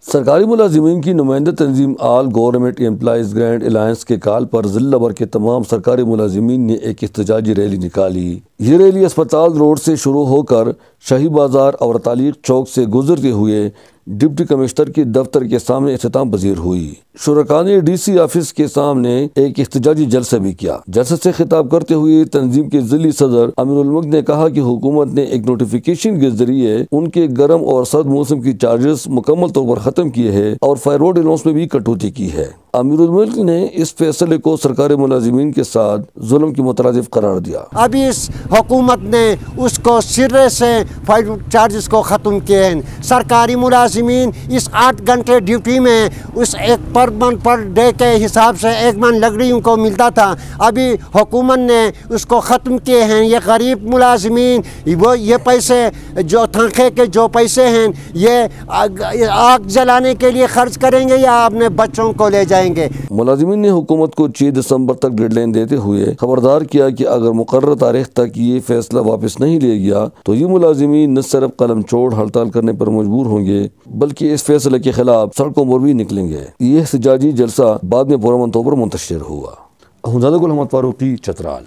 सरकारी मुलाजिमीन की नुमाइंदा तंजीम आल गवर्नमेंट एम्प्लॉइज ग्रैंड अलायंस के कॉल पर जिला भर के तमाम सरकारी मुलाजिमीन ने एक एहतजाजी रैली निकाली। ये रैली अस्पताल रोड से शुरू होकर शाही बाजार और तालीक चौक से गुजरते हुए डिप्टी कमिश्नर के दफ्तर के सामने इख्तिताम पजीर हुई। शुरका ने DC ऑफिस के सामने एक एहतजाजी जलसा भी किया। जलसे से खिताब करते हुए तंजीम के जिली सदर अमीरुल मुल्क ने कहा कि हुकूमत ने एक नोटिफिकेशन के जरिए उनके गर्म और सर्द मौसम की चार्जेस मुकम्मल तौर पर खत्म किए हैं और फायरोड अलाउंस में भी कटौती की है। अमीरुल मुल्क ने इस फैसले को सरकारी मुलाजिमीन के साथ जुल्म की मुतरादिफ करार दिया। अभी इस हुकूमत ने उसको सिरे से चार्जेस को ख़त्म किए हैं। सरकारी मुलाजिमीन इस 8 घंटे ड्यूटी में उस एक पर डे के हिसाब से 1 मन लकड़ी उनको मिलता था, अभी हुकूमत ने उसको ख़त्म किए हैं। ये गरीब मुलाजिमीन वो ये पैसे जो तनख्वाह के जो पैसे हैं ये आग जलाने के लिए खर्च करेंगे या अपने बच्चों को ले जाएंगे। मुलाजिमीन ने हुकूमत को 6 दिसंबर तक डेडलाइन देते हुए खबरदार किया कि अगर मुकर्रर तारीख तक ये फैसला वापस नहीं लिया गया तो ये मुलाजिमीन न सिर्फ कलम छोड़ हड़ताल करने पर मजबूर होंगे बल्कि इस फैसले के खिलाफ सड़कों पर भी निकलेंगे। ये एहतजाजी जलसा बाद में पुरअमन तौर पर मुंतशिर हुआ। गुल अहमद फारूकी, चतराल।